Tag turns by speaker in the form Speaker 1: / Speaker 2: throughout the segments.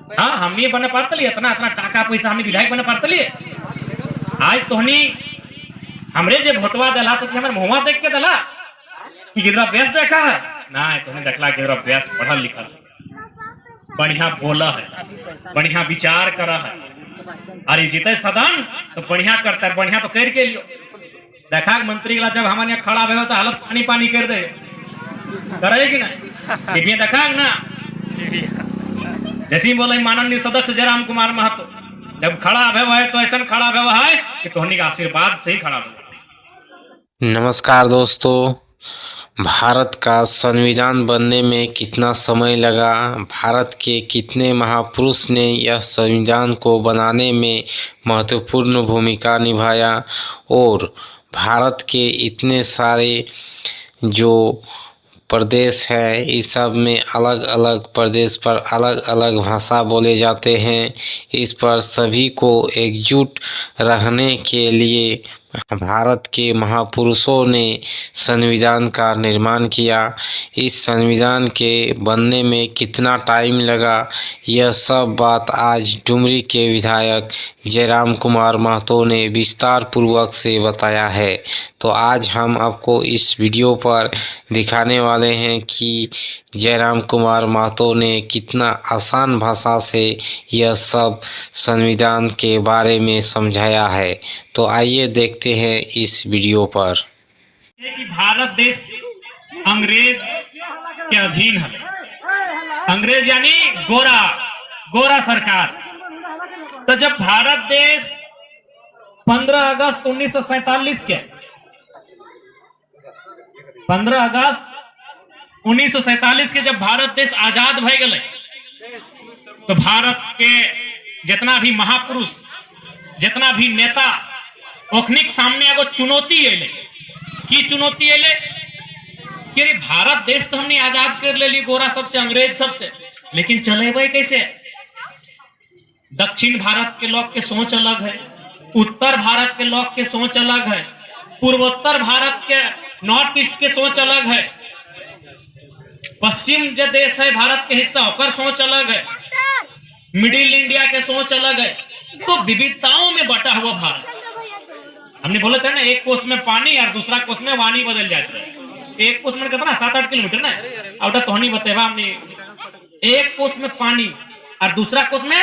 Speaker 1: हाँ हमनी बने पड़तली इतना इतना टाका पैसा हमनी विधायक बने पड़तली। आज तोहनी हमरे जे भोटवा दला तो हमर मुहवा देख के दला कि गिदरा बेस देखा है ना, तोहनी देखला गिदरा बेस पढ़ल लिखल बढ़िया बोला है, बढ़िया विचार करा है, अरे जीते सदन तो बढ़िया करता है, बढ़िया तो कर के लियो। देखा मंत्री वाला जब हमारे यहाँ खड़ा हुआ तो हालत पानी पानी कर दे करेगी ना, टीवी देखा ना, जैसे बोले माननीय सदस्य जयराम कुमार महतो जब खड़ा हुआ है तो ऐसा खड़ा हुआ है कि तोहनी का आशीर्वाद से ही खड़ा हुआ।
Speaker 2: नमस्कार दोस्तों, भारत का संविधान बनने में कितना समय लगा, भारत के कितने महापुरुष ने यह संविधान को बनाने में महत्वपूर्ण भूमिका निभाया और भारत के इतने सारे जो प्रदेश है इस सब में अलग अलग प्रदेश पर अलग अलग भाषा बोले जाते हैं। इस पर सभी को एकजुट रहने के लिए भारत के महापुरुषों ने संविधान का निर्माण किया। इस संविधान के बनने में कितना टाइम लगा, यह सब बात आज डुमरी के विधायक जयराम कुमार महतो ने विस्तार पूर्वक से बताया है। तो आज हम आपको इस वीडियो पर दिखाने वाले हैं कि जयराम कुमार महतो ने कितना आसान भाषा से यह सब संविधान के बारे में समझाया है। तो आइए देखते हैं इस वीडियो पर।
Speaker 1: कि भारत देश अंग्रेज के अधीन है, अंग्रेज यानी गोरा सरकार। तो जब भारत देश 15 अगस्त 1947 के 15 अगस्त 1947 के जब भारत देश आजाद भय गए तो भारत के जितना भी महापुरुष, जितना भी नेता ओखनिक सामने एगो चुनौती अले। की चुनौती अले कि अरे भारत देश तो हमने आजाद कर ले गोरा सबसे, अंग्रेज सबसे, लेकिन चलेबे कैसे? दक्षिण भारत के लोग के सोच अलग है, उत्तर भारत के लोग के सोच अलग है, पूर्वोत्तर भारत के नॉर्थ ईस्ट के सोच अलग है, पश्चिम जो देश है भारत के हिस्सा होकर सोच अलग है, मिडिल इंडिया के सोच अलग है। तो विविधताओं में बटा हुआ भारत। हमने बोला था ना एक कोस में पानी और दूसरा कोस में वाणी बदल जाते हैं। एक कोस में कितना 7-8 किलोमीटर ना, और तोहनी बतेवा हमने एक कोस में पानी और दूसरा कोस में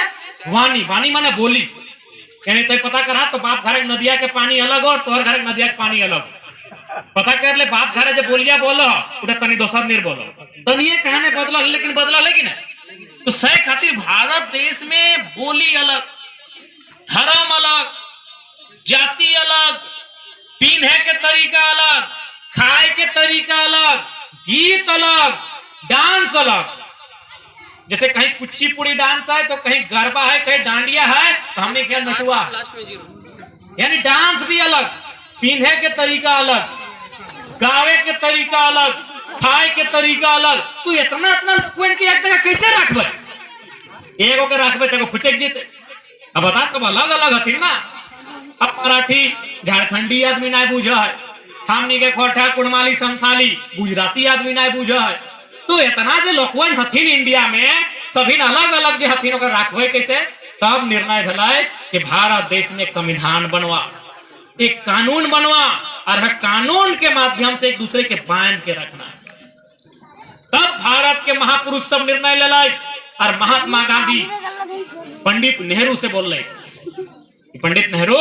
Speaker 1: वाणी। वाणी माने बोली, यानी तो पता करा तो बाप घर नदिया के पानी अलग और तोहर घर नदिया के पानी अलग। पता कर ले बाप घर जो बोलिया बोलो उधर तनी दोसर नहीं बोलो, तनिए कहने बदला, लेकिन बदला लेकिन तो सही खातिर भारत देश में बोली अलग, धर्म अलग, जाति अलग, पीने के तरीका अलग, खाए के तरीका अलग, गीत अलग, डांस अलग। जैसे कहीं कुचिपुड़ी डांस है तो कहीं गरबा है, कहीं डांडिया है तो हमने क्या नटुआ, यानी डांस भी अलग, पीने के तरीका अलग, गावे के तरीका अलग, खाए के तरीका अलग। तू इतना इतना पॉइंट की एक जगह कैसे रखबे? एगो के रखबे तो फुचक जीते। अब बता सब अलग अलग हथिन ना। अब मराठी झारखंडी आदमी नहीं बुझा है, हमनी के खोरठा कुड़माली संथाली गुजराती आदमी नहीं बुझा है। तो इतना जो लोकवन हथिन इंडिया में सभी अलग अलग जो हथिन ओकर रखबे कैसे? तब निर्णय भलाए कि भारत देश में एक संविधान बनवा, एक कानून बनवा, और हर कानून के माध्यम से एक दूसरे के बांध के रखना। तब भारत के महापुरुष सब निर्णय ले लाए और महात्मा गांधी पंडित नेहरू से बोल रहे, पंडित नेहरू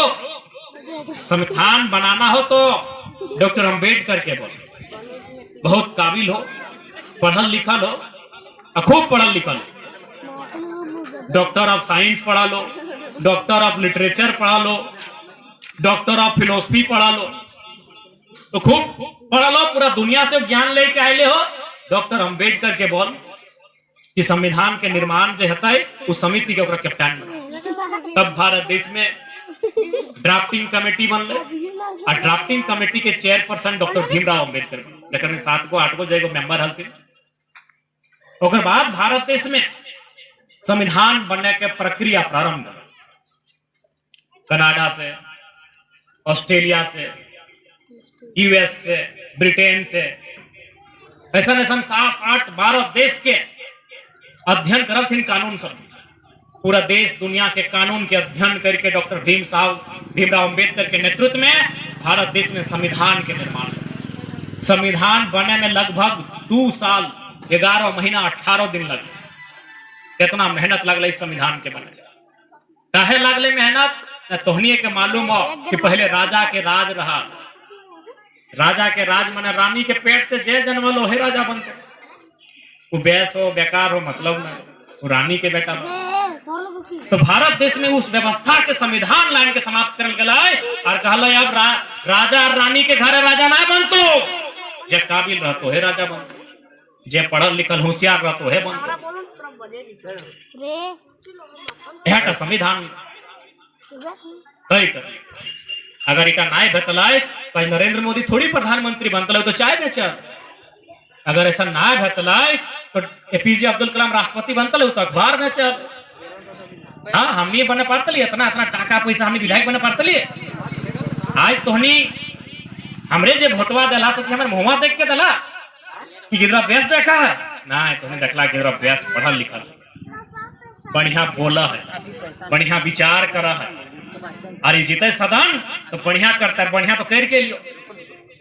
Speaker 1: संविधान बनाना हो तो डॉक्टर अंबेडकर के बोले, बहुत काबिल हो, पढ़ल लिखल हो, खूब पढ़ल लिखल हो, डॉक्टर ऑफ साइंस पढ़ा लो, डॉक्टर ऑफ लिटरेचर पढ़ा लो, डॉक्टर ऑफ फिलोसफी पढ़ा लो, तो खूब पढ़ा लो, पूरा दुनिया से ज्ञान लेके आए हो। डॉक्टर अंबेडकर के बोल कि संविधान के निर्माण जो होता है उस समिति के ऊपर कैप्टन बना। तब भारत देश में ड्राफ्टिंग कमेटी बन ले, और ड्राफ्टिंग कमेटी के चेयरपर्सन डॉक्टर भीमराव अंबेडकर, लेकिन 7 को 8 को जो मेंबर हलते। ओकर बाद भारत देश में संविधान बनने के प्रक्रिया प्रारंभ, कनाडा से, ऑस्ट्रेलिया से, यूएस से, ब्रिटेन से, ऐसा 7, 8, 12 देश के अध्ययन करल थी कानून सब। पूरा देश दुनिया के कानून के अध्ययन करके डॉक्टर भीमराव अंबेडकर के नेतृत्व में भारत देश में संविधान के निर्माण हुआ। संविधान बने में लगभग 2 साल 11 महीना 18 दिन लगे। कितना मेहनत लगल इस संविधान के बने, काहे लगले मेहनत न तोहनिए के मालूम हो कि पहले राजा के राज रहा। राजा के राज माने रानी के पेट से जे जन्मल ओहे राजा बनते। वो बेस हो बेकार हो मतलब नहीं, वो रानी के बेटा बन। तो भारत देश में उस व्यवस्था के संविधान लाइन के समाप्त करल गए और कहल अब राजा और रानी के घर राजा ना बनतो, जे काबिल रहतो है राजा बनतो, जे पढ़ल लिखल होशियार रहतो है बनतो। यह संविधान तय कर। अगर इतना नाय भेटलाय तो नरेंद्र मोदी थोड़ी प्रधानमंत्री बनतल तो चाय बेचल। अगर ऐसा ना भेटलाय तो एपीजे अब्दुल कलाम राष्ट्रपति बनतल तो अखबार बेचल। हाँ हमनी बने पारतली इतना इतना टाका पैसा हमनी विधायक बने पारतली। आज तोहनी हमरे जे भोटवा दिला तो हमर मुहवा देख के दिला कि गिदरा व्यास देखा है ना, तोहनी देखला गिदरा व्यास पढ़ल लिखल बढ़िया बोला है, बढ़िया विचार करा है, और जीते सदन तो बढ़िया करता है, बढ़िया तो कर के लियो।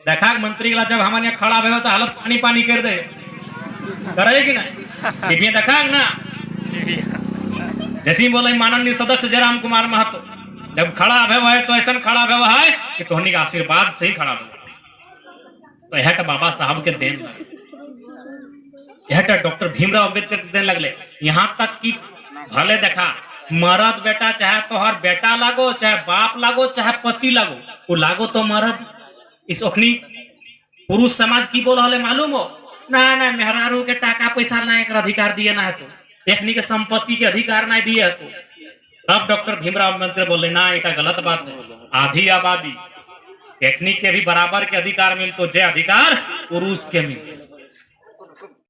Speaker 1: देखा मंत्री के जब हमारे यहाँ खड़ा हुआ तो हालत पानी पानी कर दे करेगी ना, टीवी देखा ना। जैसे ही बोला माननीय सदस्य जयराम कुमार महतो जब खड़ा हुआ है तो ऐसा खड़ा हुआ है कि तोहनी का आशीर्वाद से ही खड़ा हुआ। तो यह बाबा साहब के देन, यह डॉक्टर भीमराव अम्बेडकर के देन लगले। यहाँ तक कि भले देखा मर्द बेटा चाहे तोहर बेटा लागो, चाहे बाप लागो, चाहे पति लागो, वो लागो तो मर्द। इस ओखनी पुरुष समाज की बोल रहे मालूम हो ना, ना मेहरारू के टाका पैसा ना एक अधिकार दिए ना है, तो देखनी के संपत्ति के अधिकार ना दिए है। तो तब डॉक्टर भीमराव अम्बेडकर बोले ना ये गलत बात है, आधी आबादी टेक्निक के भी बराबर के अधिकार मिल तो जे अधिकार पुरुष के मिल।